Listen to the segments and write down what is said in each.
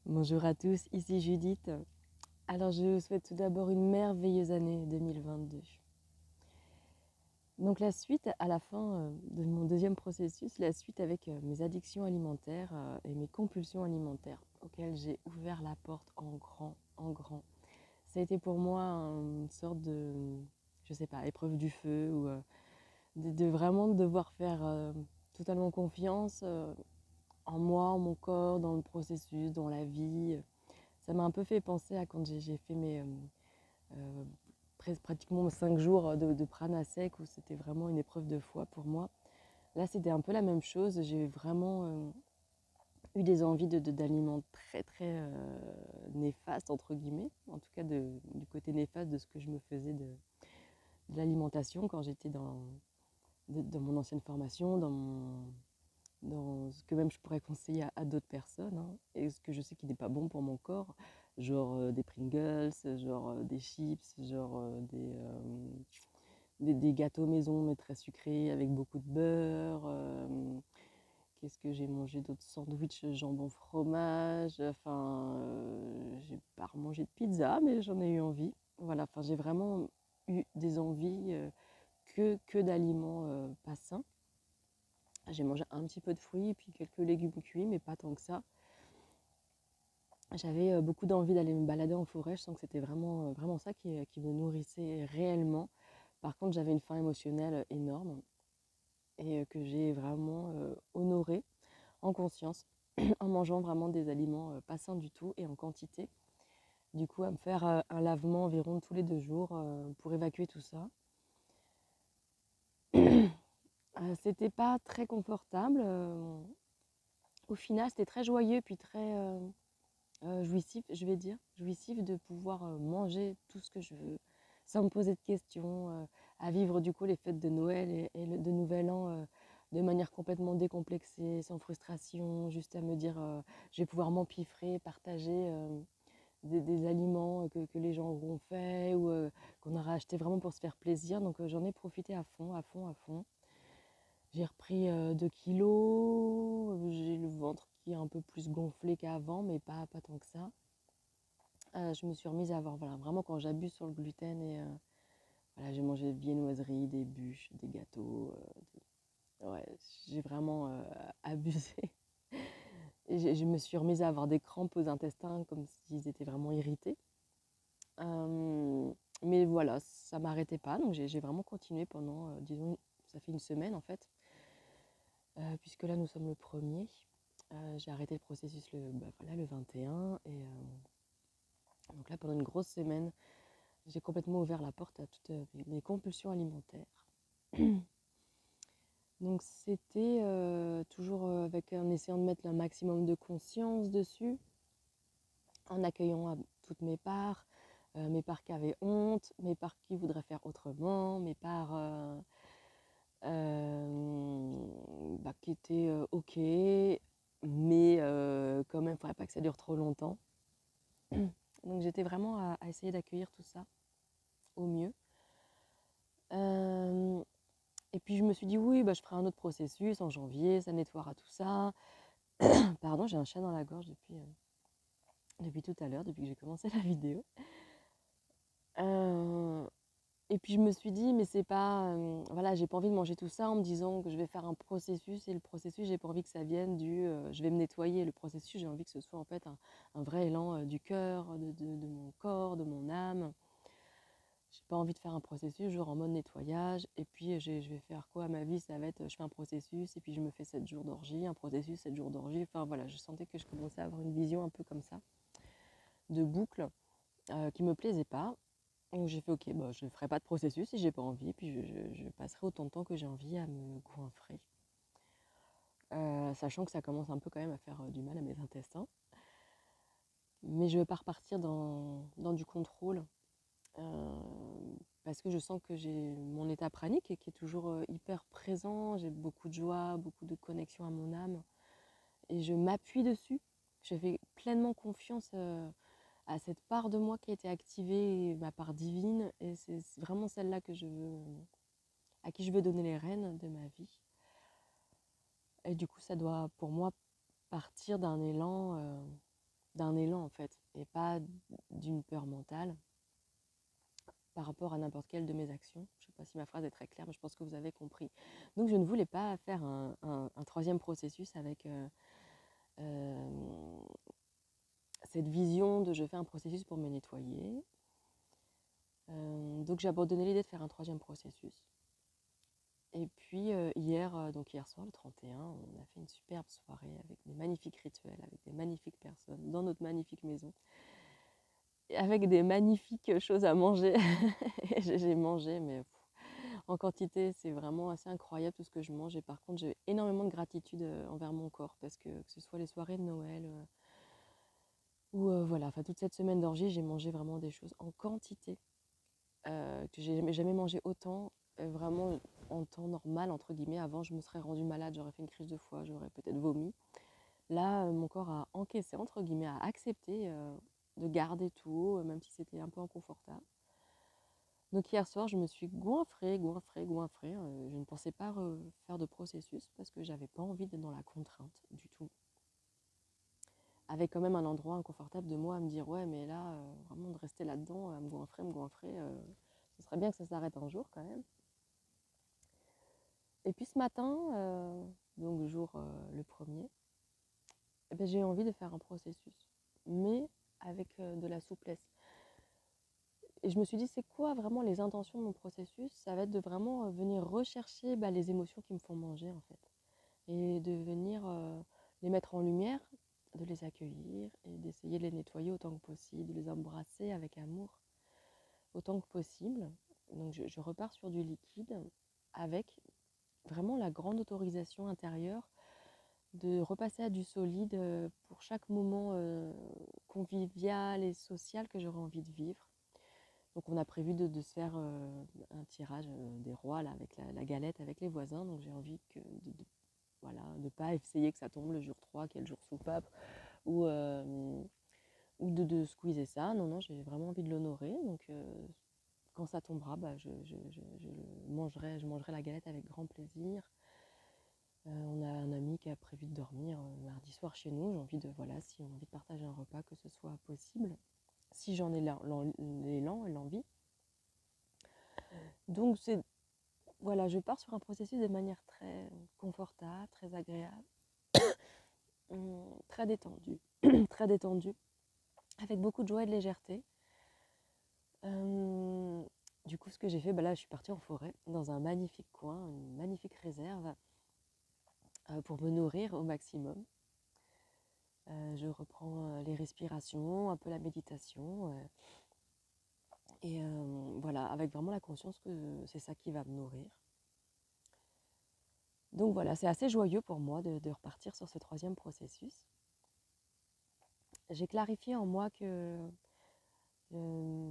Bonjour à tous, ici Judith. Alors je vous souhaite tout d'abord une merveilleuse année 2022. Donc la suite à la fin de mon deuxième processus, la suite avec mes addictions alimentaires et mes compulsions alimentaires auxquelles j'ai ouvert la porte en grand, en grand. Ça a été pour moi une sorte de, je sais pas, épreuve du feu ou de vraiment devoir faire totalement confiance en moi, en mon corps, dans le processus, dans la vie. Ça m'a un peu fait penser à quand j'ai fait mes euh, pratiquement 5 jours de prana sec où c'était vraiment une épreuve de foi pour moi. Là, c'était un peu la même chose. J'ai vraiment eu des envies d'aliments très très néfastes, entre guillemets, en tout cas du côté néfaste de ce que je me faisais de l'alimentation quand j'étais dans mon ancienne formation, dans ce que même je pourrais conseiller à d'autres personnes, hein, et ce que je sais qui n'est pas bon pour mon corps, genre des Pringles, genre des chips, genre des gâteaux maison mais très sucrés avec beaucoup de beurre. Qu'est-ce que j'ai mangé d'autres? Sandwich jambon fromage. Enfin, j'ai pas remangé de pizza, mais j'en ai eu envie. Voilà, enfin, j'ai vraiment eu des envies que d'aliments pas sains. J'ai mangé un petit peu de fruits, puis quelques légumes cuits, mais pas tant que ça. J'avais beaucoup d'envie d'aller me balader en forêt. Je sens que c'était vraiment ça qui me nourrissait réellement. Par contre, j'avais une faim émotionnelle énorme et que j'ai vraiment honorée en conscience en mangeant vraiment des aliments pas sains du tout et en quantité. Du coup, à me faire un lavement environ tous les 2 jours pour évacuer tout ça. C'était pas très confortable. Au final, c'était très joyeux puis très jouissif, je vais dire. Jouissif de pouvoir manger tout ce que je veux sans me poser de questions, à vivre du coup les fêtes de Noël de Nouvel An de manière complètement décomplexée, sans frustration, juste à me dire je vais pouvoir m'empiffrer, partager des aliments que les gens auront fait ou qu'on aura acheté vraiment pour se faire plaisir. Donc j'en ai profité à fond, à fond, à fond. J'ai repris 2 kilos, j'ai le ventre qui est un peu plus gonflé qu'avant, mais pas tant que ça. Je me suis remise à avoir, voilà, vraiment quand j'abuse sur le gluten et voilà, j'ai mangé des viennoiseries, des bûches, des gâteaux. Ouais, j'ai vraiment abusé. Et je me suis remise à avoir des crampes aux intestins comme s'ils étaient vraiment irrités. Mais voilà, ça m'arrêtait pas, donc j'ai vraiment continué pendant, disons, ça fait une semaine en fait, puisque là nous sommes le 1er. J'ai arrêté le processus voilà, le 21 et donc là pendant une grosse semaine, j'ai complètement ouvert la porte à toutes mes compulsions alimentaires. Donc c'était toujours avec en essayant de mettre un maximum de conscience dessus, en accueillant toutes mes parts qui avaient honte, mes parts qui voudraient faire autrement, mes parts qui étaient ok, mais quand même, il ne faudrait pas que ça dure trop longtemps. Donc j'étais vraiment à essayer d'accueillir tout ça au mieux. Et puis je me suis dit oui, je ferai un autre processus en janvier, ça nettoiera tout ça. Pardon, j'ai un chat dans la gorge depuis tout à l'heure, depuis que j'ai commencé la vidéo. Et puis je me suis dit, mais c'est pas, voilà, j'ai pas envie de manger tout ça en me disant que je vais faire un processus. Et le processus, j'ai pas envie que ça vienne je vais me nettoyer. Le processus, j'ai envie que ce soit en fait un vrai élan du cœur, de mon corps, de mon âme. J'ai pas envie de faire un processus genre en mode nettoyage. Et puis je vais faire quoi à ma vie? Ça va être, je fais un processus et puis je me fais 7 jours d'orgie, un processus, 7 jours d'orgie. Enfin voilà, je sentais que je commençais à avoir une vision un peu comme ça, de boucle, qui me plaisait pas. Donc j'ai fait ok, je ne ferai pas de processus si j'ai pas envie, puis je passerai autant de temps que j'ai envie à me goinfrer. Sachant que ça commence un peu quand même à faire du mal à mes intestins. Mais je ne veux pas repartir dans du contrôle, euh, parce que je sens que j'ai mon état pranique qui est toujours hyper présent, j'ai beaucoup de joie, beaucoup de connexion à mon âme, et je m'appuie dessus. Je fais pleinement confiance à cette part de moi qui a été activée, ma part divine, et c'est vraiment celle-là à qui je veux donner les rênes de ma vie. Et du coup, ça doit pour moi partir d'un élan d'un élan en fait, et pas d'une peur mentale par rapport à n'importe quelle de mes actions. Je ne sais pas si ma phrase est très claire, mais je pense que vous avez compris. Donc je ne voulais pas faire un troisième processus avec cette vision de je fais un processus pour me nettoyer. Donc j'ai abandonné l'idée de faire un troisième processus. Et puis hier soir, le 31, on a fait une superbe soirée avec des magnifiques rituels, avec des magnifiques personnes, dans notre magnifique maison, et avec des magnifiques choses à manger. J'ai mangé, mais en quantité, c'est vraiment assez incroyable tout ce que je mange. Et par contre, j'ai énormément de gratitude envers mon corps, parce que ce soit les soirées de Noël ou voilà, enfin toute cette semaine d'orgie, j'ai mangé vraiment des choses en quantité que j'ai jamais mangé autant, vraiment en temps normal, entre guillemets. Avant, je me serais rendue malade, j'aurais fait une crise de foie, j'aurais peut-être vomi. Là, mon corps a encaissé, entre guillemets, a accepté de garder tout, même si c'était un peu inconfortable. Donc hier soir, je me suis goinfrée. Je ne pensais pas faire de processus parce que j'avais pas envie d'être dans la contrainte du tout. Avec quand même un endroit inconfortable de moi à me dire ouais, mais là, vraiment de rester là-dedans, à me goinfrer, ce serait bien que ça s'arrête un jour quand même. Et puis ce matin, donc jour le premier, eh ben, j'ai envie de faire un processus, mais avec de la souplesse. Et je me suis dit, c'est quoi vraiment les intentions de mon processus? Ça va être de vraiment venir rechercher les émotions qui me font manger en fait. Et de venir les mettre en lumière, de les accueillir et d'essayer de les nettoyer autant que possible, de les embrasser avec amour autant que possible. Donc je repars sur du liquide avec vraiment la grande autorisation intérieure de repasser à du solide pour chaque moment convivial et social que j'aurais envie de vivre. Donc on a prévu de se faire un tirage des rois là, avec la galette avec les voisins. Donc j'ai envie voilà, de ne pas essayer que ça tombe le jour 3, qui est le jour soupape, ou de squeezer ça. Non, non, j'ai vraiment envie de l'honorer. Donc quand ça tombera, je mangerai la galette avec grand plaisir. On a un ami qui a prévu de dormir mardi soir chez nous. J'ai envie de, voilà, si on a envie de partager un repas, que ce soit possible, si j'en ai l'élan et l'envie. Donc voilà, je pars sur un processus de manière très confortable, très agréable, très détendue, très détendue, avec beaucoup de joie et de légèreté. Du coup, ce que j'ai fait, là, je suis partie en forêt, dans un magnifique coin, une magnifique réserve, pour me nourrir au maximum. Je reprends les respirations, un peu la méditation, et voilà, avec vraiment la conscience que c'est ça qui va me nourrir. Donc voilà, c'est assez joyeux pour moi de repartir sur ce troisième processus. J'ai clarifié en moi que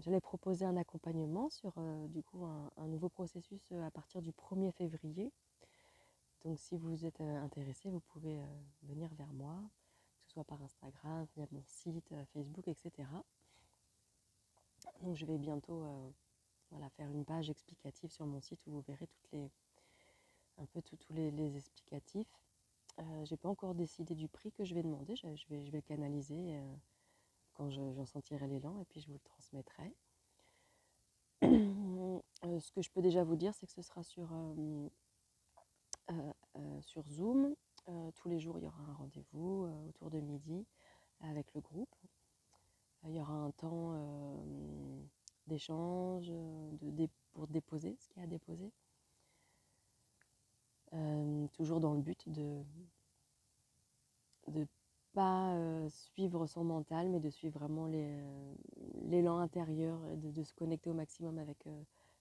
j'allais proposer un accompagnement sur du coup un nouveau processus à partir du 1er février. Donc si vous êtes intéressé, vous pouvez venir vers moi, que ce soit par Instagram, via mon site, Facebook, etc. Donc je vais bientôt voilà, faire une page explicative sur mon site où vous verrez un peu tous les explicatifs. J'ai pas encore décidé du prix que je vais demander, je vais le canaliser quand j'en sentirai l'élan et puis je vous le transmettrai. Ce que je peux déjà vous dire, c'est que ce sera sur Zoom. Tous les jours, il y aura un rendez-vous autour de midi avec le groupe. Il y aura un temps d'échange pour déposer ce qu'il y a à déposer. Toujours dans le but de pas suivre son mental, mais de suivre vraiment l'élan intérieur, et de se connecter au maximum avec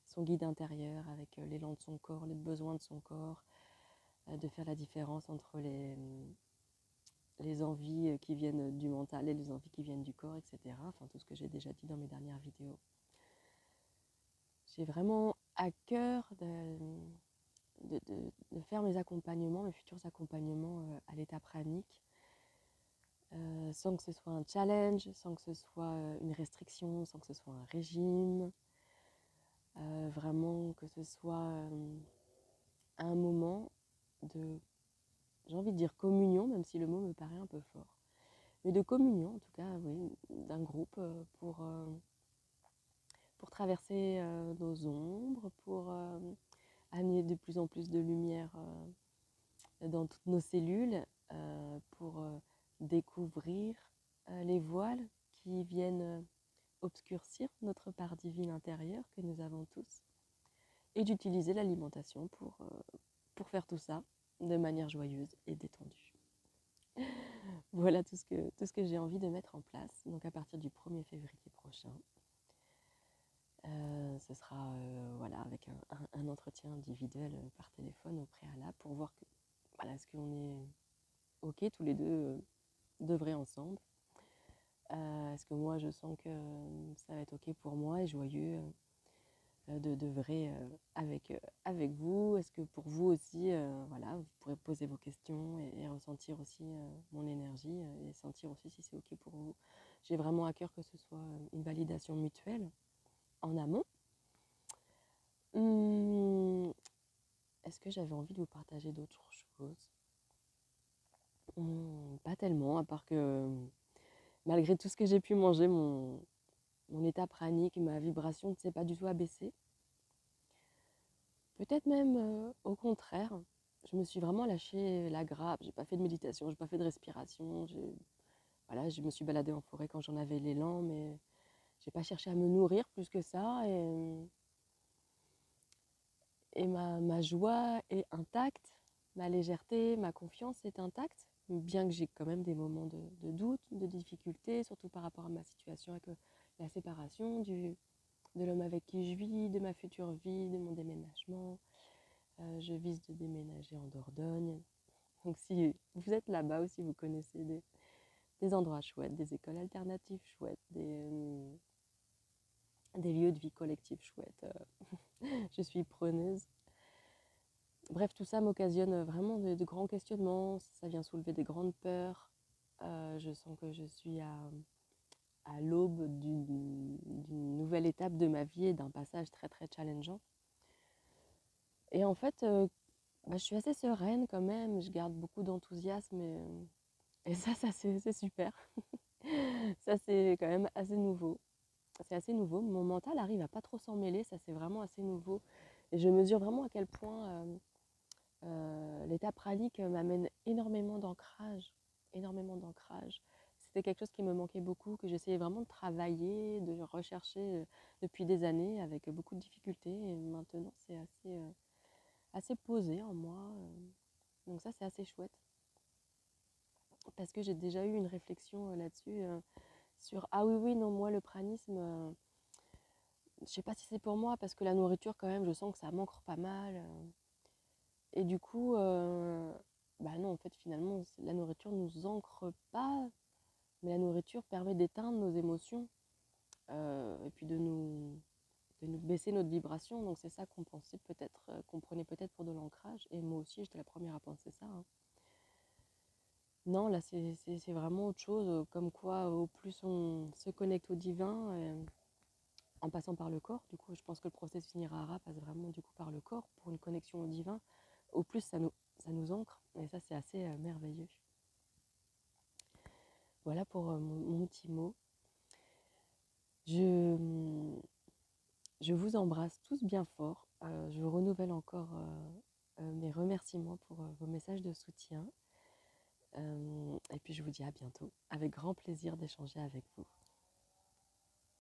son guide intérieur, avec l'élan de son corps, les besoins de son corps, de faire la différence entre les envies qui viennent du mental et les envies qui viennent du corps, etc. Enfin, tout ce que j'ai déjà dit dans mes dernières vidéos. J'ai vraiment à cœur de faire mes accompagnements, mes futurs accompagnements à l'état pranique, sans que ce soit un challenge, sans que ce soit une restriction, sans que ce soit un régime. Vraiment que ce soit un moment de, j'ai envie de dire communion, même si le mot me paraît un peu fort, mais de communion en tout cas, oui, d'un groupe pour traverser nos ombres, pour amener de plus en plus de lumière dans toutes nos cellules, pour découvrir les voiles qui viennent obscurcir notre part divine intérieure que nous avons tous, et d'utiliser l'alimentation pour faire tout ça de manière joyeuse et détendue. Voilà tout ce que j'ai envie de mettre en place. Donc à partir du 1er février prochain, ce sera voilà, avec un entretien individuel par téléphone au préalable pour voir que, voilà, est-ce qu'on est OK tous les deux d'œuvrer ensemble. Est-ce que moi je sens que ça va être OK pour moi et joyeux d'œuvrer avec vous? Est-ce que pour vous aussi, voilà, vous pourrez poser vos questions et ressentir aussi mon énergie et sentir aussi si c'est OK pour vous. J'ai vraiment à cœur que ce soit une validation mutuelle en amont. Est-ce que j'avais envie de vous partager d'autres choses? Pas tellement, à part que malgré tout ce que j'ai pu manger, mon état pranique, ma vibration ne s'est pas du tout abaissée. Peut-être même au contraire, je me suis vraiment lâché la grappe, j'ai pas fait de méditation, j'ai pas fait de respiration, voilà, je me suis baladée en forêt quand j'en avais l'élan, mais j'ai pas cherché à me nourrir plus que ça, et ma joie est intacte, ma légèreté, ma confiance est intacte, bien que j'ai quand même des moments de doute, de difficulté, surtout par rapport à ma situation avec la séparation de l'homme avec qui je vis, de ma future vie, de mon déménagement. Je vise de déménager en Dordogne. Donc si vous êtes là-bas ou si vous connaissez des endroits chouettes, des écoles alternatives chouettes, des lieux de vie collectifs chouettes, je suis preneuse. Bref, tout ça m'occasionne vraiment de grands questionnements, ça vient soulever des grandes peurs. Je sens que je suis à l'aube d'une nouvelle étape de ma vie et d'un passage très très challengeant. Et en fait, je suis assez sereine quand même, je garde beaucoup d'enthousiasme et ça c'est super. Ça c'est quand même assez nouveau. C'est assez nouveau. Mon mental arrive à pas trop s'en mêler, ça c'est vraiment assez nouveau. Et je mesure vraiment à quel point l'état pranique m'amène énormément d'ancrage. Énormément d'ancrage. C'était quelque chose qui me manquait beaucoup, que j'essayais vraiment de travailler, de rechercher depuis des années avec beaucoup de difficultés. Et maintenant c'est assez posé en moi. Donc ça c'est assez chouette. Parce que j'ai déjà eu une réflexion là-dessus, sur ah oui, non, moi le pranisme, je sais pas si c'est pour moi, parce que la nourriture quand même, je sens que ça m'ancre pas mal. Et du coup, non, en fait finalement, la nourriture nous ancre pas, mais la nourriture permet d'éteindre nos émotions et puis de nous baisser notre vibration. Donc c'est ça qu'on pensait peut-être, qu'on prenait peut-être pour de l'ancrage. Et moi aussi, j'étais la première à penser ça, hein. Non, là, c'est vraiment autre chose, comme quoi, au plus on se connecte au divin, en passant par le corps, du coup, je pense que le processus Nirara passe vraiment du coup par le corps pour une connexion au divin, au plus ça nous ancre, et ça, c'est assez merveilleux. Voilà pour mon petit mot. Je, je vous embrasse tous bien fort. Je renouvelle encore mes remerciements pour vos messages de soutien. Et puis je vous dis à bientôt, avec grand plaisir d'échanger avec vous.